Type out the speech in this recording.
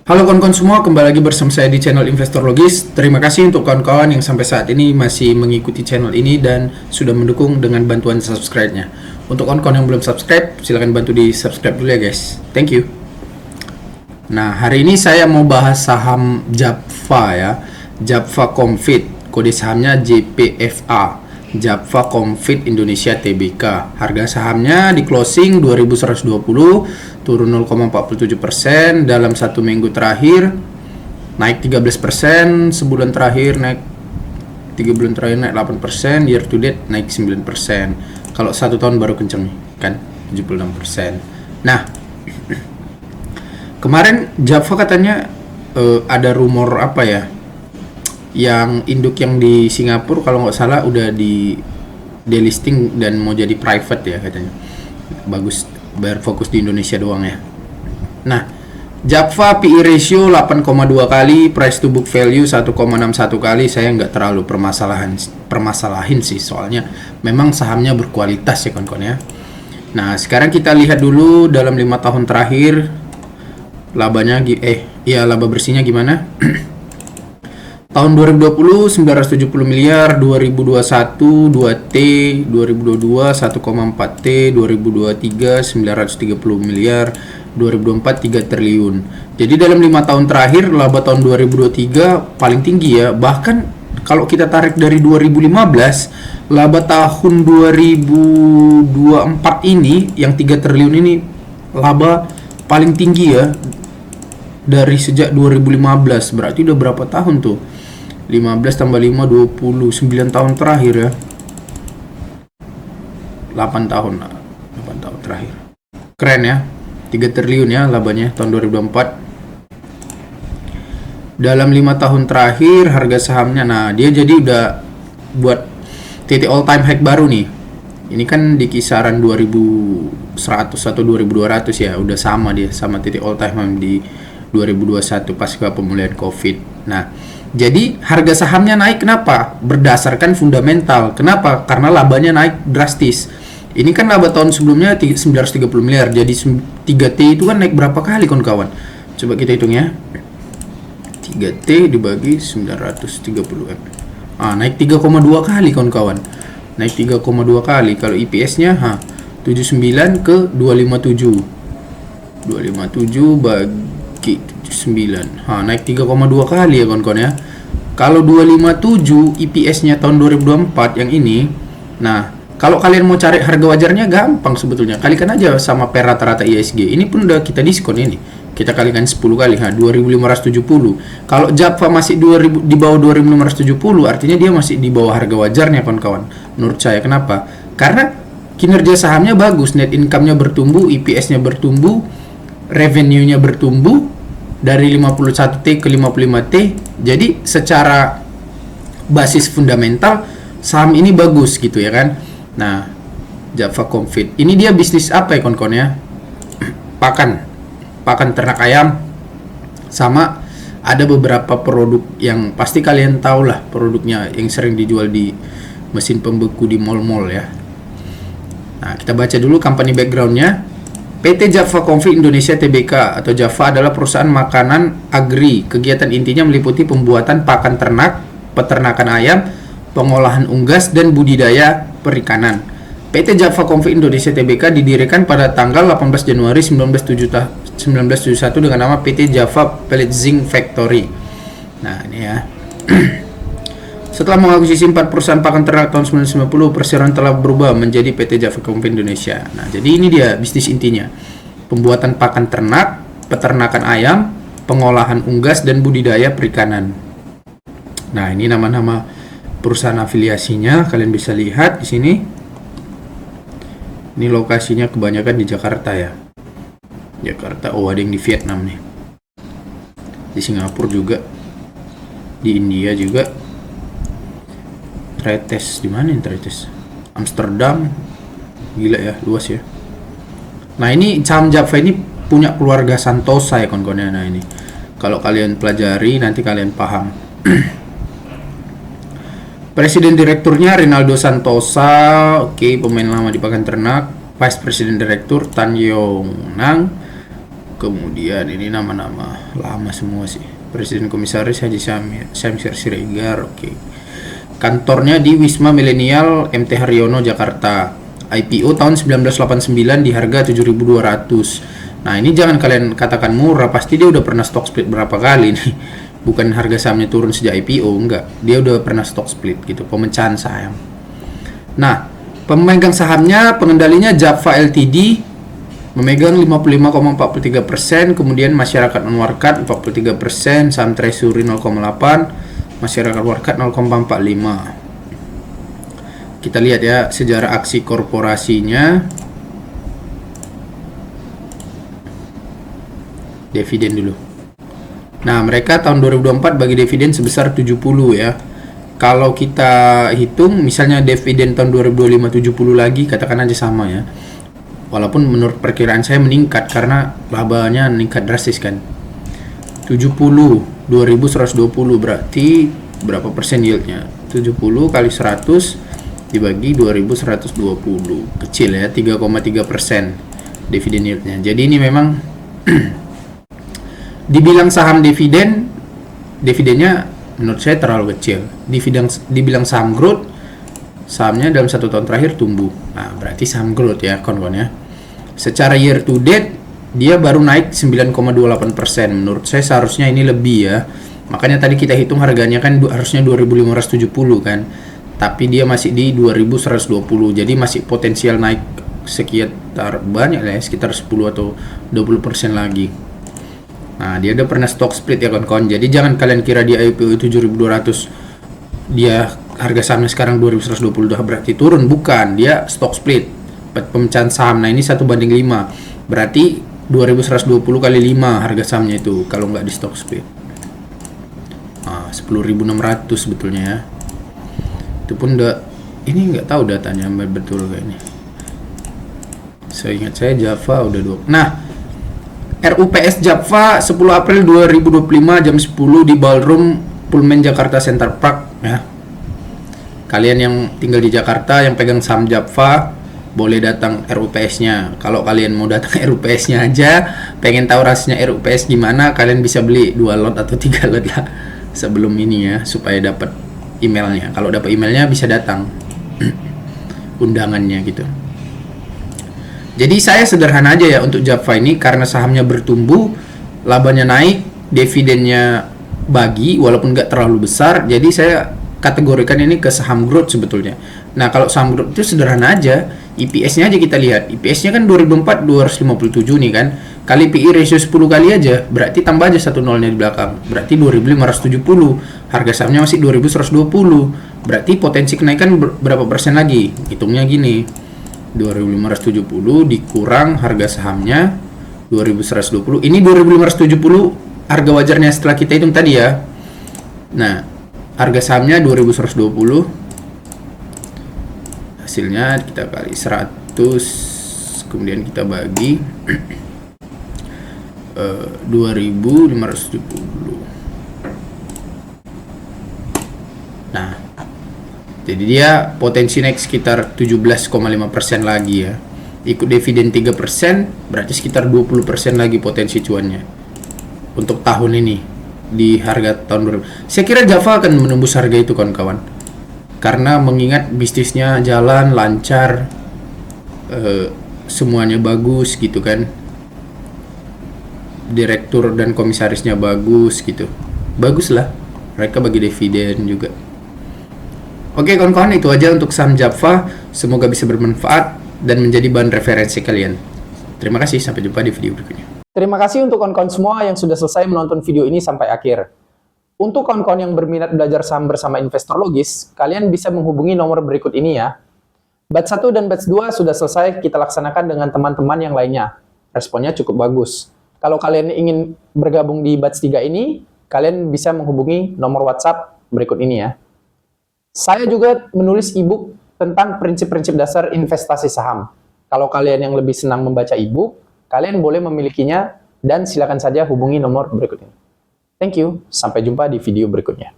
Halo kawan-kawan semua, kembali lagi bersama saya di channel Investor Logis. Terima kasih untuk kawan-kawan yang sampai saat ini masih mengikuti channel ini dan sudah mendukung dengan bantuan subscribe-nya. Untuk kawan-kawan yang belum subscribe, silahkan bantu di subscribe dulu ya guys. Thank you. Nah, hari ini saya mau bahas saham Japfa ya. Japfa Comfit, kode sahamnya JPFA. Japfa Comfit Indonesia Tbk. Harga sahamnya di closing 2120, turun 0,47%. Dalam satu minggu terakhir naik 13%, sebulan terakhir naik 3 bulan terakhir naik 8%, year to date naik 9%. Kalau satu tahun baru kenceng kan 76%. Nah, kemarin Japfa katanya ada rumor apa ya, yang induk yang di Singapura kalau nggak salah udah di delisting dan mau jadi private ya katanya. Bagus, biar fokus di Indonesia doang ya. Nah, Japfa PE ratio 8,2 kali, price to book value 1,61 kali. Saya nggak terlalu permasalahin sih, soalnya memang sahamnya berkualitas ya kawan-kawan ya. Nah, sekarang kita lihat dulu dalam 5 tahun terakhir labanya laba bersihnya gimana. Tahun 2020 970 miliar, 2021 2T, 2022 1,4 T, 2023 930 miliar, 2024 3 triliun. Jadi dalam 5 tahun terakhir laba tahun 2023 paling tinggi ya. Bahkan kalau kita tarik dari 2015, laba tahun 2024 ini yang 3 triliun ini laba paling tinggi ya dari sejak 2015. Berarti udah berapa tahun tuh? 15 tambah 5 29 tahun terakhir ya. 8 tahun terakhir. Keren ya. 3 triliun ya labanya tahun 2024. Dalam 5 tahun terakhir harga sahamnya, nah dia jadi udah buat titik all time high baru nih. Ini kan di kisaran 2100 atau 2200 ya, udah sama dia sama titik all time high di 2021 pasca pemulihan Covid. Nah, jadi harga sahamnya naik kenapa? Berdasarkan fundamental. Kenapa? Karena labanya naik drastis. Ini kan laba tahun sebelumnya 930 miliar. Jadi 3T itu kan naik berapa kali kawan-kawan? Coba kita hitung ya. 3T dibagi 930 M. Naik 3,2 kali kawan-kawan. Naik 3,2 kali. Kalau EPS-nya 79 ke 257. 257 bagi 79. Naik 3,2 kali ya kawan-kawan ya. Kalau 257 EPS-nya tahun 2024 yang ini. Nah, kalau kalian mau cari harga wajarnya gampang sebetulnya. Kalikan aja sama per rata-rata ISG. Ini pun udah kita diskon ini. Kita kalikan 10 kali, 2570. Kalau Japfa masih 2000 di bawah 2570, artinya dia masih di bawah harga wajarnya kawan-kawan. Menurut saya kenapa? Karena kinerja sahamnya bagus, net income-nya bertumbuh, EPS-nya bertumbuh, revenue-nya bertumbuh dari 51T ke 55T. Jadi secara basis fundamental saham ini bagus gitu ya kan. Nah, Japfa Comfit ini dia bisnis apa ya kawan-kawan ya? Pakan ternak ayam, sama ada beberapa produk yang pasti kalian tahu lah produknya yang sering dijual di mesin pembeku di mall-mall ya. Nah, kita baca dulu company background-nya. PT Japfa Comfit Indonesia Tbk atau Japfa adalah perusahaan makanan agri. Kegiatan intinya meliputi pembuatan pakan ternak, peternakan ayam, pengolahan unggas, dan budidaya perikanan. PT Japfa Comfit Indonesia Tbk didirikan pada tanggal 18 Januari 1971 dengan nama PT Japfa Pellet Zinc Factory. Nah, ini ya. Setelah mengakuisisi 4 perusahaan pakan ternak tahun 1990, perseroan telah berubah menjadi PT Japfa Comfit Indonesia. Nah, jadi ini dia bisnis intinya. Pembuatan pakan ternak, peternakan ayam, pengolahan unggas, dan budidaya perikanan. Nah, ini nama-nama perusahaan afiliasinya, kalian bisa lihat di sini. Ini lokasinya kebanyakan di Jakarta ya. Jakarta, ada yang di Vietnam nih. Di Singapura juga. Di India juga. Tretes, di mana yang Tretes? Amsterdam. Gila ya, luas ya. Nah, ini saham Japfa ini punya keluarga Santosa ya kawan-kawan. Nah, ini kalau kalian pelajari nanti kalian paham. Presiden direkturnya Rinaldo Santosa, pemain lama di pakan ternak. Vice President Direktur Tan Yong Nang, Kemudian ini nama-nama lama semua sih. Presiden Komisaris Haji Syamsir Siregar, oke. Kantornya di Wisma Milenial MT Haryono, Jakarta. IPO tahun 1989 di harga 7.200. Nah, ini jangan kalian katakan murah, pasti dia udah pernah stock split berapa kali nih. Bukan harga sahamnya turun sejak IPO, enggak. Dia udah pernah stock split gitu, pemecahan saham. Nah, pemegang sahamnya, pengendalinya Japfa Ltd memegang 55,43%, kemudian masyarakat non-warkat 43%, saham treasury 0,8%, masyarakat warkat 0,45%. Kita lihat ya sejarah aksi korporasinya. Dividen dulu. Nah, mereka tahun 2024 bagi dividen sebesar 70 ya. Kalau kita hitung misalnya dividen tahun 2025 70 lagi, katakan aja sama ya. Walaupun menurut perkiraan saya meningkat karena labanya meningkat drastis kan. 70 2120 berarti berapa persen yieldnya? 70 kali 100 dibagi 2120, kecil ya, 3,3% dividen yieldnya. Jadi ini memang dibilang saham dividennya menurut saya terlalu kecil. Dibilang saham growth, sahamnya dalam 1 tahun terakhir tumbuh. Nah, berarti saham growth ya kawan-kawan ya. Secara year to date dia baru naik 9,28%. Menurut saya seharusnya ini lebih ya. Makanya tadi kita hitung harganya kan harusnya 2.570 kan. Tapi dia masih di 2.120. Jadi masih potensial naik sekitar banyak lah ya, sekitar 10 atau 20% lagi. Nah, dia udah pernah stock split ya kawan-kawan. Jadi jangan kalian kira di IPO 7.200 dia harga sahamnya sekarang 2.120 udah berarti turun. Bukan, dia stock split pemecahan saham. Nah, ini 1/5. Berarti 2.120 kali 5 harga sahamnya itu kalau nggak di stock split. Nah, 10.600 sebetulnya ya. Itu pun udah, ini nggak tahu datanya betul kayaknya. Saya ingat saya Java udah 2. Nah, RUPS Japfa 10 April 2025 jam 10 di Ballroom Pullman Jakarta Center Park ya. Kalian yang tinggal di Jakarta yang pegang saham Japfa boleh datang RUPS-nya. Kalau kalian mau datang RUPS-nya aja, pengen tahu rasanya RUPS gimana, kalian bisa beli 2 lot atau 3 lot lah sebelum ini ya, supaya dapat emailnya. Kalau dapat emailnya bisa datang undangannya gitu. Jadi saya sederhana aja ya untuk Japfa ini, karena sahamnya bertumbuh, labanya naik, dividennya bagi walaupun nggak terlalu besar, jadi saya kategorikan ini ke saham growth sebetulnya. Nah, kalau saham growth itu sederhana aja, EPS-nya aja kita lihat. EPS-nya kan 2004 257 nih kan. Kali PE ratio 10 kali aja, berarti tambah aja 1 nolnya di belakang. Berarti 2.570. Harga sahamnya masih 2.120. Berarti potensi kenaikan berapa persen lagi? Hitungnya gini. 2.570 dikurang harga sahamnya 2.120. Ini 2.570 harga wajarnya setelah kita hitung tadi ya. Nah, harga sahamnya 2.120. Hasilnya kita kali 100, kemudian kita bagi 2.570. Nah, jadi dia potensi naik sekitar 17,5% lagi ya. Ikut dividen 3%, berarti sekitar 20% lagi potensi cuannya untuk tahun ini di harga tahun 2000. Saya kira Java akan menembus harga itu kawan-kawan, karena mengingat bisnisnya jalan lancar, semuanya bagus gitu kan, direktur dan komisarisnya bagus gitu, bagus lah, mereka bagi dividen juga. Oke kawan-kawan, itu aja untuk saham Japfa. Semoga bisa bermanfaat dan menjadi bahan referensi kalian. Terima kasih, sampai jumpa di video berikutnya. Terima kasih untuk kawan-kawan semua yang sudah selesai menonton video ini sampai akhir. Untuk kawan-kawan yang berminat belajar saham bersama investor logis, kalian bisa menghubungi nomor berikut ini ya. Batch 1 dan batch 2 sudah selesai kita laksanakan dengan teman-teman yang lainnya. Responnya cukup bagus. Kalau kalian ingin bergabung di batch 3 ini, kalian bisa menghubungi nomor WhatsApp berikut ini ya. Saya juga menulis e-book tentang prinsip-prinsip dasar investasi saham. Kalau kalian yang lebih senang membaca e-book, kalian boleh memilikinya dan silakan saja hubungi nomor berikut ini. Thank you, sampai jumpa di video berikutnya.